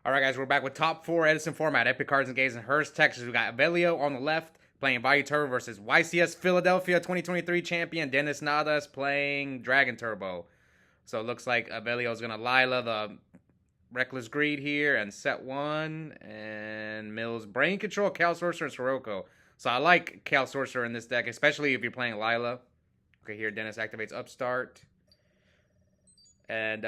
All right, guys, we're back with top four Edison Format, Epic Cards and Games in Hurst, Texas. We got Evelio on the left playing Vayu Turbo versus YCS Philadelphia 2023 champion Denis Nadas playing Dragon Turbo. So it looks like Evelio's going to Lila the Reckless Greed here and set one. And Mills Brain Control, Cal Sorcerer, and Sirocco. So I like Cal Sorcerer in this deck, especially if you're playing Lila. Okay, here Denis activates Upstart. And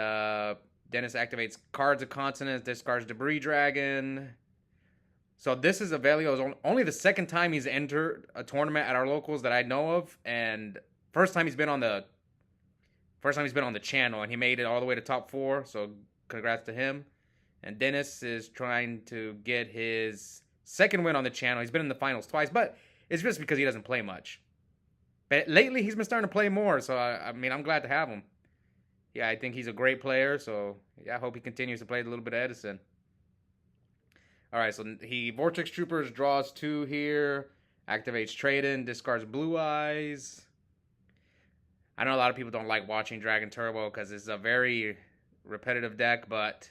Denis activates Cards of Consonance, discards Debris Dragon. So this is Evelio's only the second time he's entered a tournament at our locals that I know of, and first time he's been on the channel, and he made it all the way to top four. So congrats to him. And Denis is trying to get his second win on the channel. He's been in the finals twice, but it's just because he doesn't play much. But lately he's been starting to play more, so I mean I'm glad to have him. Yeah, I think he's a great player, so yeah, I hope he continues to play a little bit of Edison. All right, so he Vortex Troopers draws two here, activates Trade-In, discards Blue Eyes. I know a lot of people don't like watching Dragon Turbo because it's a very repetitive deck, but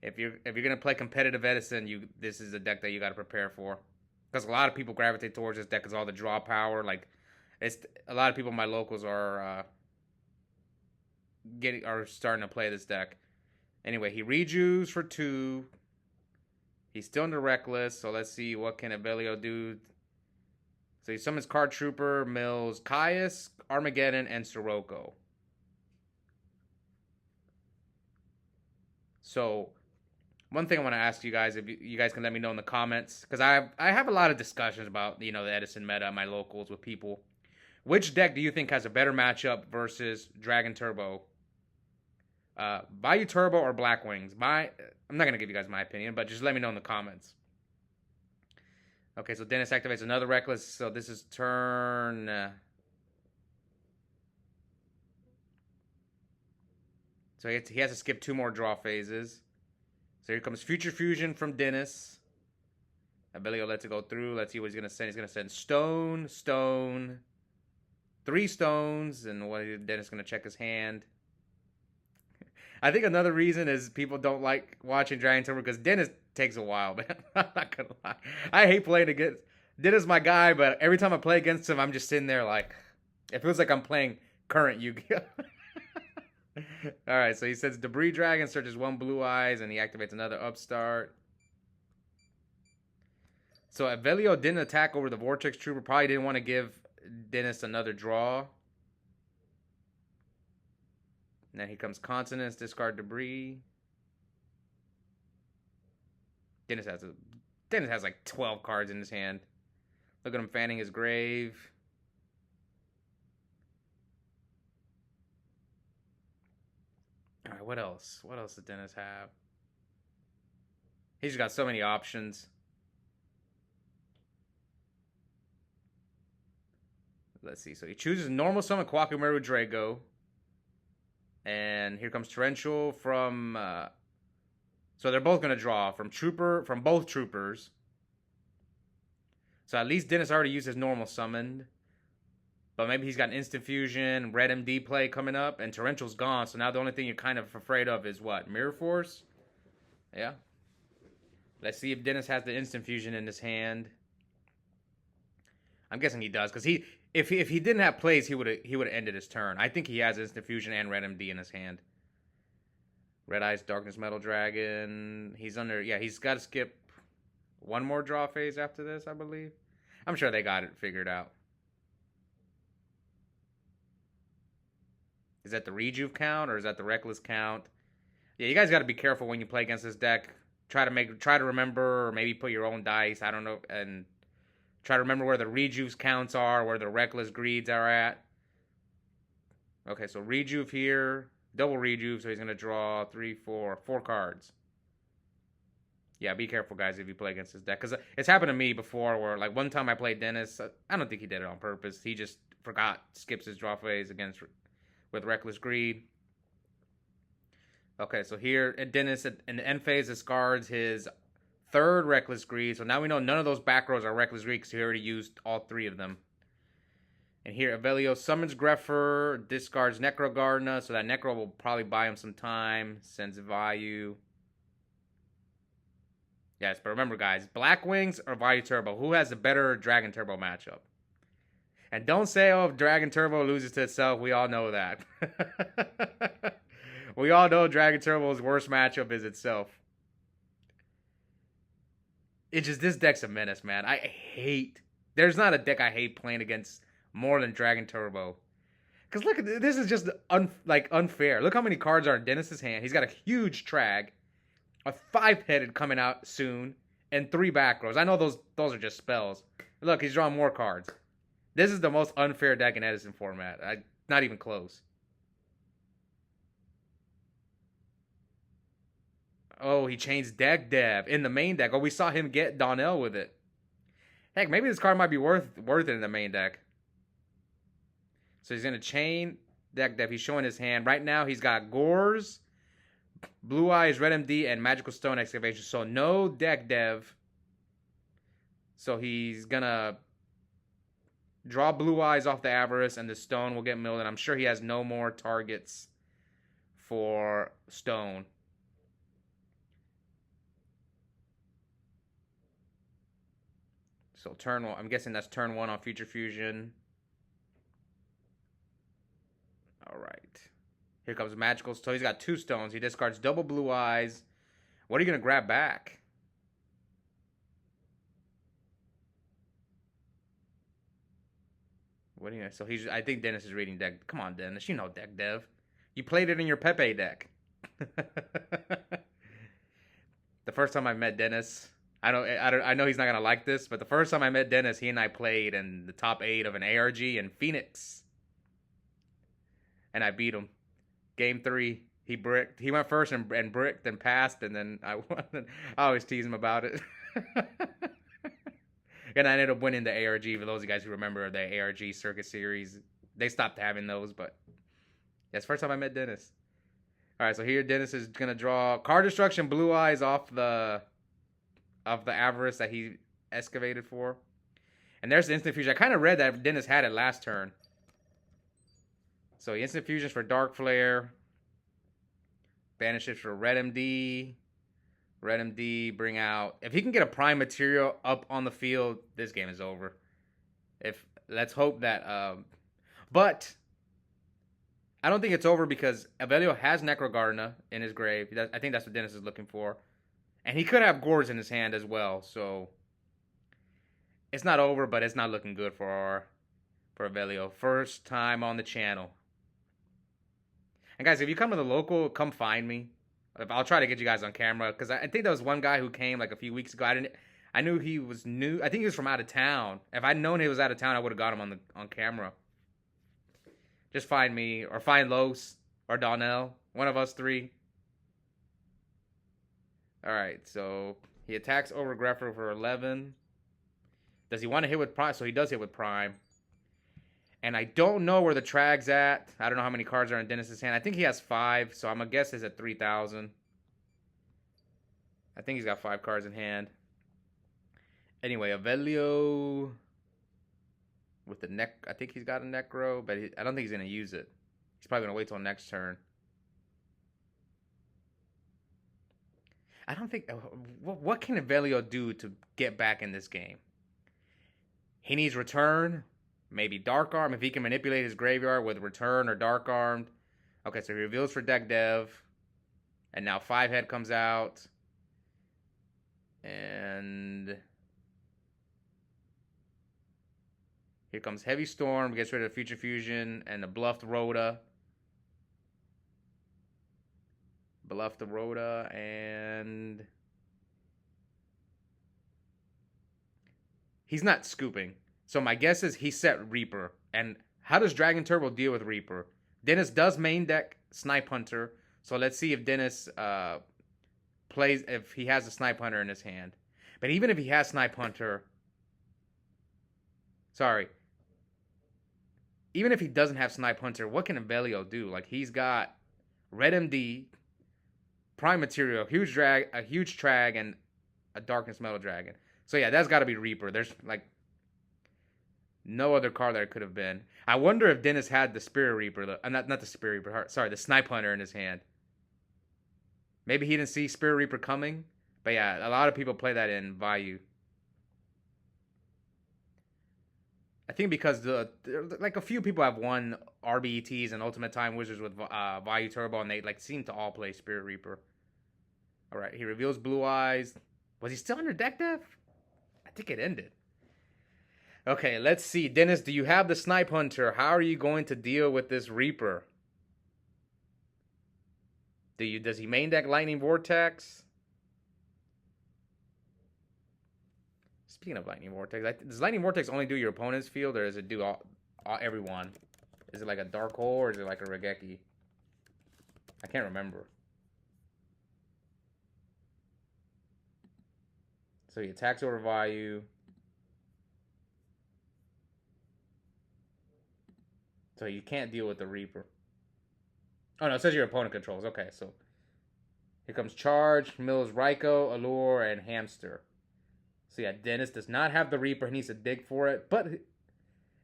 if you're gonna play competitive Edison, this is a deck that you got to prepare for, because a lot of people gravitate towards this deck because all the draw power. Like, it's a lot of people in my locals are starting to play this deck. Anyway, he rejuves for two. He's still under Reckless, so let's see what can Evelio do. So he summons Card Trooper, Mills, Caius, Armageddon, and Sirocco. So one thing I want to ask you guys, if you guys can let me know in the comments, because I have a lot of discussions about the Edison meta at my locals with people. Which deck do you think has a better matchup versus Dragon Turbo? Vayu Turbo or Black Wings? I'm not going to give you guys my opinion, but just let me know in the comments. Okay, so Denis activates another Reckless. So this is turn... so he has to skip two more draw phases. So here comes Future Fusion from Denis. Evelio lets it go through. Let's see what he's going to send. He's going to send Stone, Stone, 3 stones, and Denis is going to check his hand. I think another reason is people don't like watching Dragon Turbo because Denis takes a while, man. I'm not gonna lie. I hate playing against Denis, my guy, but every time I play against him, I'm just sitting there like, it feels like I'm playing current Yu-Gi-Oh. All right, so he sends Debris Dragon, searches 1 Blue Eyes, and he activates another Upstart. So Evelio didn't attack over the Vortex Trooper. Probably didn't want to give Denis another draw. And then here comes Consonance, discard Debris. Denis has like 12 cards in his hand. Look at him fanning his grave. All right, what else? What else does Denis have? He's just got so many options. Let's see. So he chooses normal summon Kwakumeru Drago. And here comes Torrential from... so they're both going to draw from both Troopers. So at least Denis already used his normal summoned. But maybe he's got an Instant Fusion, Red MD play coming up, and Torrential's gone. So now the only thing you're kind of afraid of is what? Mirror Force? Yeah. Let's see if Denis has the Instant Fusion in his hand. I'm guessing he does, because if he didn't have plays, he would have ended his turn. I think he has Instant Fusion and Red MD in his hand. Red Eyes, Darkness Metal Dragon. He's got to skip one more draw phase after this, I believe. I'm sure they got it figured out. Is that the Rejuve count or is that the Reckless count? Yeah, you guys got to be careful when you play against this deck. Try to remember, or maybe put your own dice. I don't know, and try to remember where the Rejuve's counts are, where the Reckless Greeds are at. Okay, so Rejuve here. Double Rejuve, so he's going to draw 4 cards. Yeah, be careful, guys, if you play against this deck. Because it's happened to me before where, like, one time I played Denis. I don't think he did it on purpose. He just skips his draw phase with Reckless Greed. Okay, so here, Denis, in the end phase, discards his 3rd Reckless Greed. So now we know none of those back rows are Reckless Greed because he already used all 3 of them. And here, Evelio summons Greffer, discards Necrogardna, so that Necro will probably buy him some time. Sends Vayu. Yes, but remember, guys, Black Wings or Vayu Turbo, who has the better Dragon Turbo matchup? And don't say, oh, if Dragon Turbo loses to itself. We all know that. We all know Dragon Turbo's worst matchup is itself. It's just, this deck's a menace, man. I hate. There's not a deck I hate playing against more than Dragon Turbo. Because look, this is just unfair. Look how many cards are in Denis's hand. He's got a huge Trag, a 5-headed coming out soon, and 3 back rows. I know those are just spells. Look, he's drawing more cards. This is the most unfair deck in Edison format. Not even close. Oh, he changed deck dev in the main deck. Oh, we saw him get Donnell with it. Heck, maybe this card might be worth it in the main deck. So he's going to chain deck dev. He's showing his hand. Right now, he's got Gores, Blue Eyes, Red MD, and Magical Stone Excavation. So no deck dev. So he's going to draw Blue Eyes off the Avarice, and the Stone will get milled. And I'm sure he has no more targets for Stone. So turn 1, I'm guessing that's turn 1 on Future Fusion. All right. Here comes Magical. So he's got 2 stones. He discards double Blue Eyes. What are you going to grab back? What are you? So I think Denis is reading deck. Come on, Denis. You know deck dev. You played it in your Pepe deck. The first time I met Denis, I know he's not gonna like this, but the first time I met Denis, he and I played in the top 8 of an ARG in Phoenix, and I beat him. Game 3, he bricked. He went first and bricked and passed, and then I won. I always tease him about it. And I ended up winning the ARG. For those of you guys who remember the ARG Circuit Series, they stopped having those, but that's the first time I met Denis. All right, so here Denis is gonna draw Card Destruction, Blue Eyes off the Avarice that he excavated for. And there's the Instant Fusion. I kind of read that Denis had it last turn. So he Instant Fusions for Dark Flare. Banishes for Red MD. Red MD, bring out... If he can get a Prime Material up on the field, this game is over. Let's hope that... But I don't think it's over because Evelio has Necrogardener in his grave. I think that's what Denis is looking for. And he could have Gores in his hand as well, so it's not over, but it's not looking good for Evelio. First time on the channel. And guys, if you come to the local, come find me. I'll try to get you guys on camera, because I think there was one guy who came like a few weeks ago. I knew he was new. I think he was from out of town. If I'd known he was out of town, I would have got him on camera. Just find me, or find Los, or Donnell, one of us 3. Alright, so he attacks over Greffer for 11. Does he want to hit with Prime? So he does hit with Prime. And I don't know where the Trag's at. I don't know how many cards are in Denis's hand. I think he has 5, so I'm going to guess it's at 3,000. I think he's got 5 cards in hand. Anyway, Evelio with the neck. I think he's got a Necro, but I don't think he's going to use it. He's probably going to wait till next turn. I don't think... What can Evelio do to get back in this game? He needs Return, maybe Dark Arm, if he can manipulate his graveyard with Return or Dark Armed. Okay, so he reveals for deck dev. And now 5-head comes out. And here comes Heavy Storm, gets rid of Future Fusion and the Bluffed Rhoda. Bluff the Rhoda, and he's not scooping. So my guess is he set Reaper. And how does Dragon Turbo deal with Reaper? Denis does main deck Snipe Hunter. So let's see if Denis plays, if he has a Snipe Hunter in his hand. But even if he has Snipe Hunter, even if he doesn't have Snipe Hunter, what can Evelio do? Like, he's got Red MD, Prime Material, a huge Trag, and a Darkness Metal Dragon. So yeah, that's got to be Reaper. There's like no other card that it could have been. I wonder if Denis had the Spirit Reaper, not the Spirit Reaper, sorry, the Snipe Hunter in his hand. Maybe he didn't see Spirit Reaper coming, But yeah, a lot of people play that in Vayu. I think because like a few people have won RBETs and Ultimate Time Wizards with Vayu Turbo, and they like seem to all play Spirit Reaper. All right, he reveals Blue Eyes. Was he still under deck dev? I think it ended. Okay, let's see. Dennis, do you have the Snipe Hunter? How are you going to deal with this Reaper? Does he main deck Lightning Vortex? Speaking of Lightning Vortex, does Lightning Vortex only do your opponent's field, or does it do everyone? Is it like a Dark Hole, or is it like a Regeki? I can't remember. So he attacks over Vayu. So you can't deal with the Reaper. Oh, no, it says your opponent controls. Okay, so here comes Charge, Mills, Raikou, Allure, and Hamster. So yeah, Dennis does not have the Reaper. He needs to dig for it. But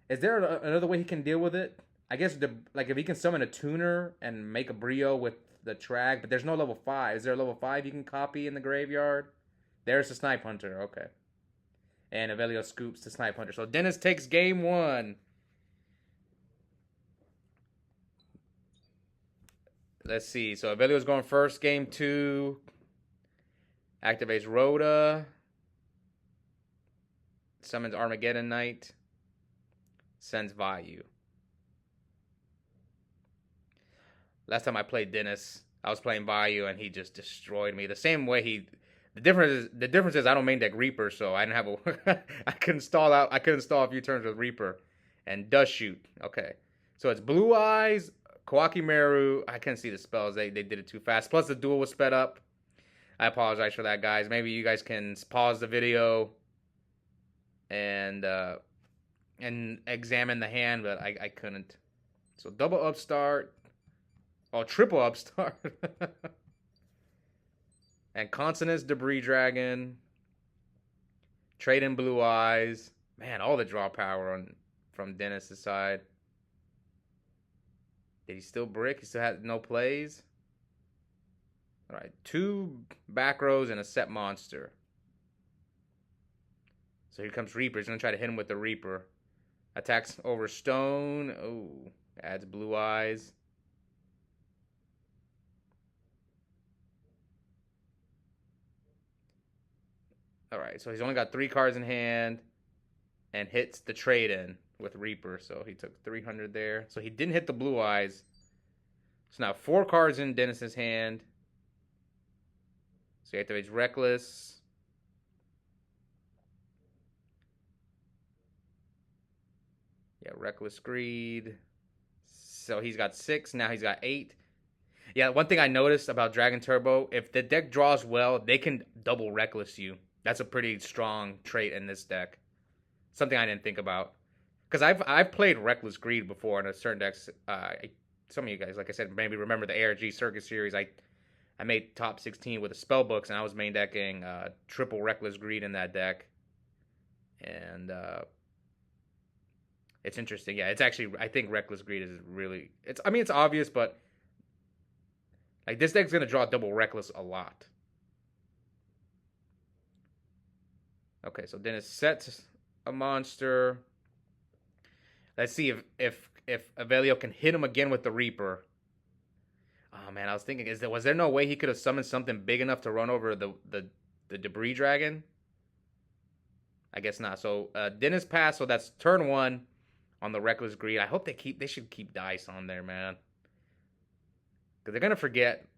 is there another way he can deal with it? I guess like if he can summon a Tuner and make a Brio with the Trag, but there's no level 5. Is there a level 5 you can copy in the graveyard? There's the Snipe Hunter. Okay. And Evelio scoops the Snipe Hunter. So Dennis takes game 1. Let's see. So Evelio's going first. Game 2. Activates Rhoda. Summons Armageddon Knight. Sends Vayu. Last time I played Dennis, I was playing Vayu and he just destroyed me. The same way the difference is I don't main deck Reaper, so I didn't have a I couldn't stall a few turns with Reaper. And does shoot. Okay. So it's Blue Eyes, Kawaki Meru. I couldn't see the spells. They did it too fast. Plus the duel was sped up. I apologize for that, guys. Maybe you guys can pause the video and examine the hand, but I couldn't. So double upstart. Oh, triple upstart. And Consonance, Debris Dragon. Trade in Blue Eyes. Man, all the draw power from Dennis' side. Did he still brick? He still had no plays? Alright, 2 back rows and a set monster. So here comes Reaper. He's going to try to hit him with the Reaper. Attacks over Stone. Oh, adds Blue Eyes. Alright, so he's only got 3 cards in hand. And hits the trade-in with Reaper. So he took 300 there. So he didn't hit the Blue Eyes. So now 4 cards in Dennis's hand. So he activates Reckless. Yeah, Reckless Greed. So he's got 6. Now he's got 8. Yeah, one thing I noticed about Dragon Turbo, if the deck draws well, they can double Reckless you. That's a pretty strong trait in this deck. Something I didn't think about. Because I've played Reckless Greed before in a certain decks. Some of you guys, like I said, maybe remember the ARG Circuit Series. I made top 16 with the spell books, and I was main decking triple Reckless Greed in that deck. And it's interesting. Yeah, it's actually, I think Reckless Greed is really, it's obvious, but like this deck's going to draw double Reckless a lot. Okay, so Dennis sets a monster. Let's see if Evelio can hit him again with the Reaper. Oh man, I was thinking, was there no way he could have summoned something big enough to run over the Debris Dragon? I guess not. So Dennis passed, so that's turn 1 on the Reckless Greed. I hope they should keep dice on there, man. Because they're gonna forget.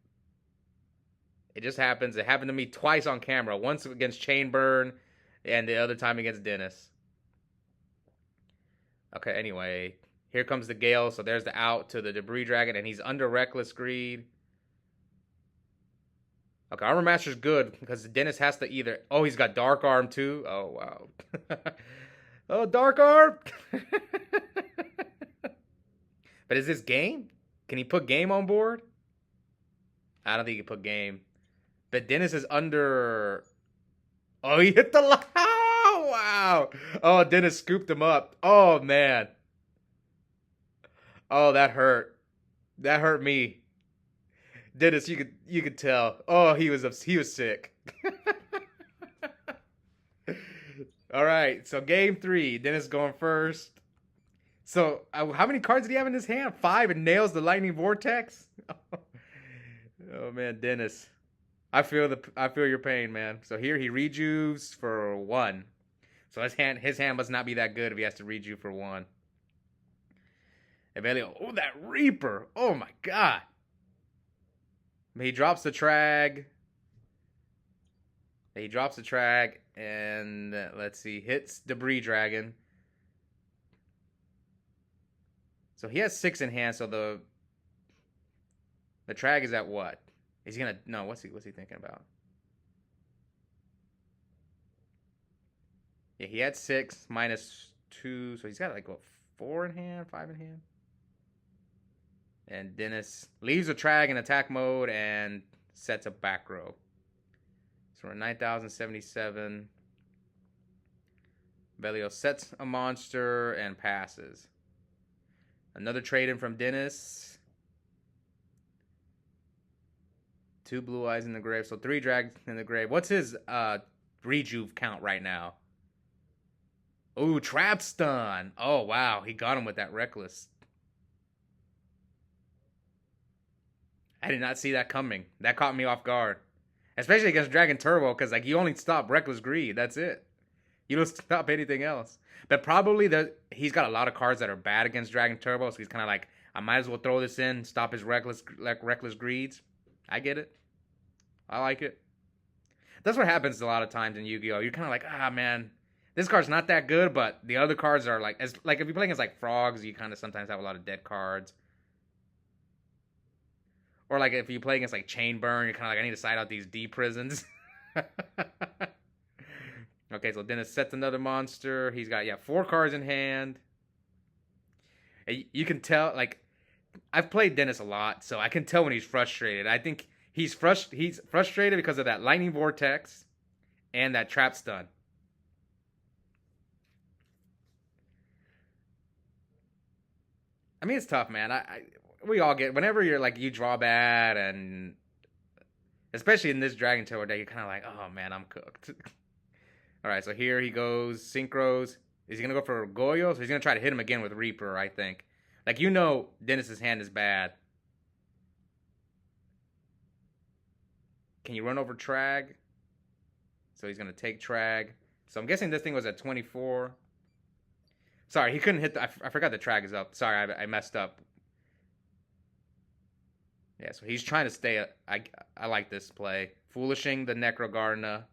It just happens. It happened to me twice on camera. Once against Chainburn, and the other time against Dennis. Okay, anyway. Here comes the Gale. So there's the out to the Debris Dragon. And he's under Reckless Greed. Okay, Armor Master's good. Because Dennis has to either... Oh, he's got Dark Arm too. Oh, wow. Oh, Dark Arm. But is this game? Can he put game on board? I don't think he can put game. But Dennis is under... Oh, he hit the line. Oh, wow. Oh, Dennis scooped him up. Oh, man. Oh, that hurt. That hurt me. Dennis, you could tell. Oh, he was sick. All right, so game 3. Dennis going first. So, how many cards did he have in his hand? 5, and nails the lightning vortex. Oh man, Dennis. I feel your pain, man. So here he rejuves for 1. So his hand must not be that good if he has to rejuve for 1. Evelio. Oh, that Reaper. Oh my god. He drops the Trag. He drops the Trag and let's see, hits Debris Dragon. So he has 6 in hand. So the Trag is at what? Is he gonna no? What's he thinking about? Yeah, he had 6 minus 2, so he's got like what 4 in hand, 5 in hand. And Dennis leaves a Trag in attack mode and sets a back row. So we're 9,077. Evelio sets a monster and passes. Another trade in from Dennis. 2 blue eyes in the grave. So 3 drags in the grave. What's his rejuve count right now? Ooh, trap stun. Oh, wow. He got him with that reckless. I did not see that coming. That caught me off guard. Especially against Dragon Turbo, because like you only stop Reckless Greed. That's it. You don't stop anything else. But probably he's got a lot of cards that are bad against Dragon Turbo, so he's kind of like, I might as well throw this in, stop his reckless greeds. I get it. I like it. That's what happens a lot of times in Yu-Gi-Oh! You're kind of like, ah, man, this card's not that good, but the other cards are like, if you're playing against like frogs, you kind of sometimes have a lot of dead cards. Or like if you play against like Chain Burn, you're kind of like, I need to side out these D prisons. Okay, so Dennis sets another monster. He's got 4 cards in hand. You can tell, like, I've played Dennis a lot, so I can tell when he's frustrated. I think he's frustrated because of that lightning vortex and that trap stun. I mean, it's tough, man. We all get, whenever you're like, you draw bad, and especially in this Dragon Turbo deck, you're kind of like, oh man, I'm cooked. All right, so here he goes, synchros. Is he gonna go for Goyo? So he's gonna try to hit him again with Reaper, I think. Like, you know, Dennis's hand is bad. Can you run over Trag? So he's gonna take Trag. So I'm guessing this thing was at 24. Sorry, he couldn't hit I forgot the Trag is up. Sorry, I messed up. Yeah, so he's trying to stay. I like this play. Foolishing the Necrogarna.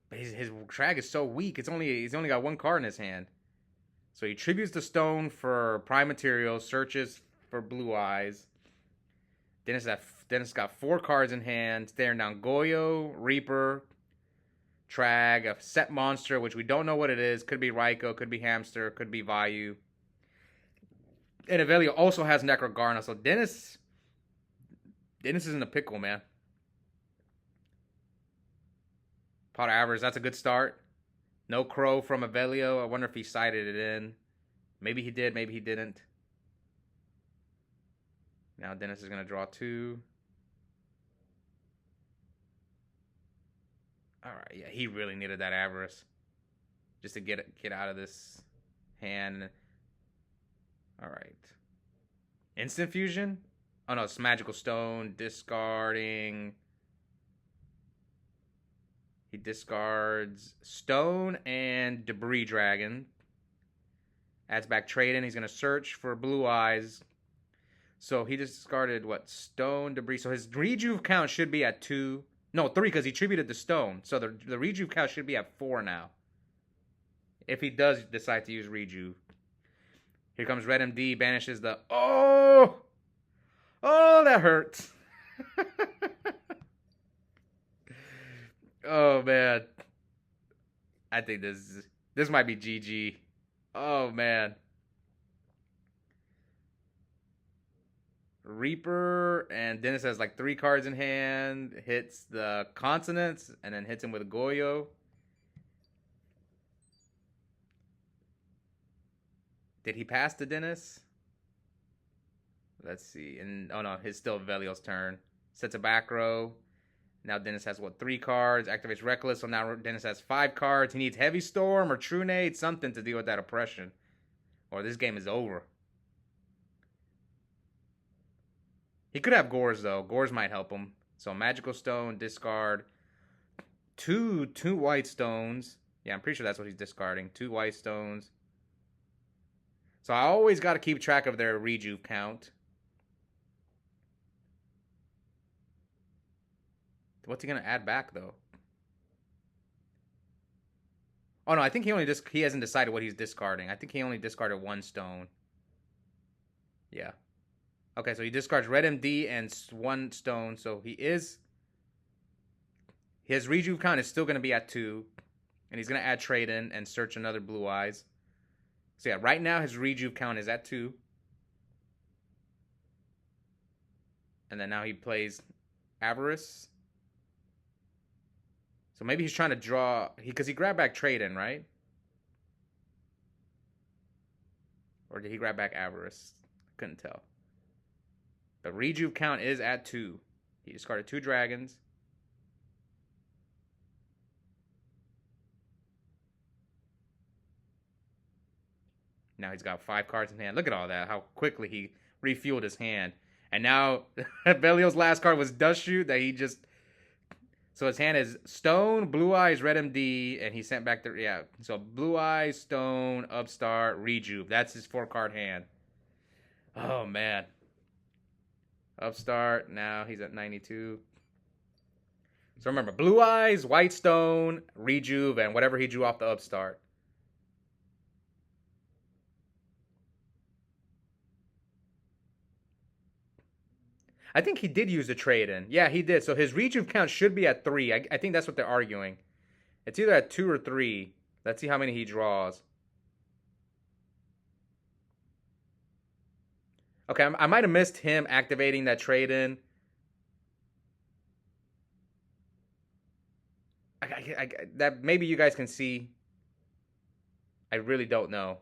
But his Trag is so weak. He's only got 1 card in his hand. So he tributes the stone for prime material, searches for blue eyes. Dennis got 4 cards in hand, staring down Goyo, Reaper, Trag, a set monster, which we don't know what it is. Could be Raikou, could be Hamster, could be Vayu. And Evelio also has Necrogarna, so Dennis is in a pickle, man. Pot average, that's a good start. No Crow from Evelio. I wonder if he sided it in. Maybe he did, maybe he didn't. Now Dennis is going to draw 2. All right, yeah, he really needed that Avarice just to get out of this hand. All right. Instant Fusion? Oh, no, it's Magical Stone. Discarding. He discards Stone and Debris Dragon. Adds back Trade-in. He's going to search for Blue Eyes. So he discarded, what, Stone, Debris. So his rejuve count should be at 2. No, 3, because he tributed the Stone. So the rejuve count should be at 4 now. If he does decide to use rejuve. Here comes Red MD, banishes the... Oh! Oh, that hurts. Oh, man. I think this might be GG. Oh, man. Reaper, and Dennis has like 3 cards in hand, hits the Consonants, and then hits him with Goyo. Did he pass to Dennis? Let's see. And oh no, it's still Evelio's turn. Sets a back row. Now Denis has what, 3 cards? Activates Reckless. So now Denis has 5 cards. He needs Heavy Storm or True Nade, something to deal with that oppression, or this game is over. He could have Gores though. Gores might help him. So Magical Stone, discard. Two white stones. Yeah, I'm pretty sure that's what he's discarding. 2 white stones. So I always got to keep track of their rejuve count. What's he gonna add back though? Oh no, I think he hasn't decided what he's discarding. I think he only discarded 1 stone. Yeah. Okay, so he discards red MD and 1 stone. So his rejuve count is still gonna be at 2, and he's gonna add trade in and search another Blue Eyes. So yeah, right now his rejuve count is at 2. And then now he plays Avarice. So maybe he's trying to draw, because he grabbed back trade in, right? Or did he grab back Avarice? Couldn't tell. But rejuve count is at 2. He discarded 2 dragons. Now he's got 5 cards in hand. Look at all that. How quickly he refueled his hand. And now Evelio's last card was Dust Shoot that he just... So his hand is Stone, Blue Eyes, Red MD, and he sent back the... Yeah, so Blue Eyes, Stone, Upstart, Rejuve. That's his 4-card hand. Oh, man. Upstart, now he's at 92. So remember, Blue Eyes, White Stone, Rejuve, and whatever he drew off the Upstart. I think he did use the trade-in. Yeah, he did. So his rejuve count should be at 3. I think that's what they're arguing. It's either at 2 or 3. Let's see how many he draws. Okay, I might have missed him activating that trade-in. That maybe you guys can see. I really don't know.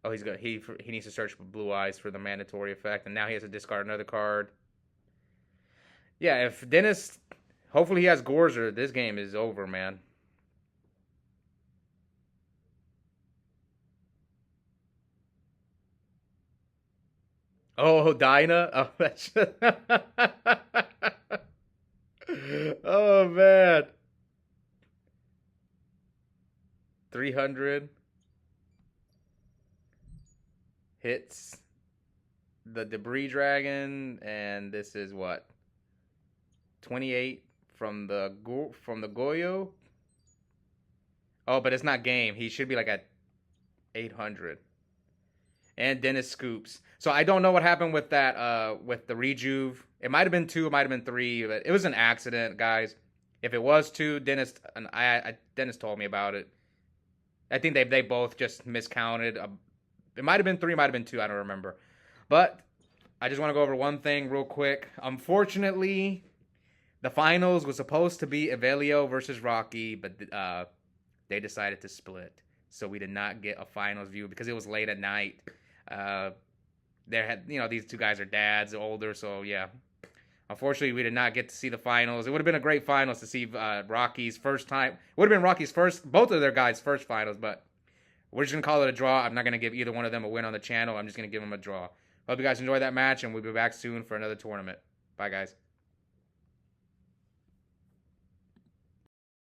Oh, he needs to search for Blue Eyes for the mandatory effect, and now he has to discard another card. Yeah, if Denis, hopefully he has Gorzer, this game is over, man. Oh, Dinah. Oh, that's oh man. 300 hits the Debris Dragon, and this is what, 28 from the Goyo. Oh, but it's not game. He should be like at 800. And Denis scoops. So I don't know what happened with that, with the rejuve. It might have been 2, it might have been 3, but it was an accident, guys. If it was 2, Denis told me about it. I think they both just miscounted. It might have been 3, it might have been 2, I don't remember. But I just want to go over one thing real quick. Unfortunately, the finals was supposed to be Evelio versus Rocky, but they decided to split. So we did not get a finals view because it was late at night. These two guys are dads, older, so yeah. Unfortunately, we did not get to see the finals. It would have been a great finals to see Rocky's first time. It would have been Rocky's both of their guys' first finals, but we're just going to call it a draw. I'm not going to give either one of them a win on the channel. I'm just going to give them a draw. Hope you guys enjoyed that match, and we'll be back soon for another tournament. Bye, guys.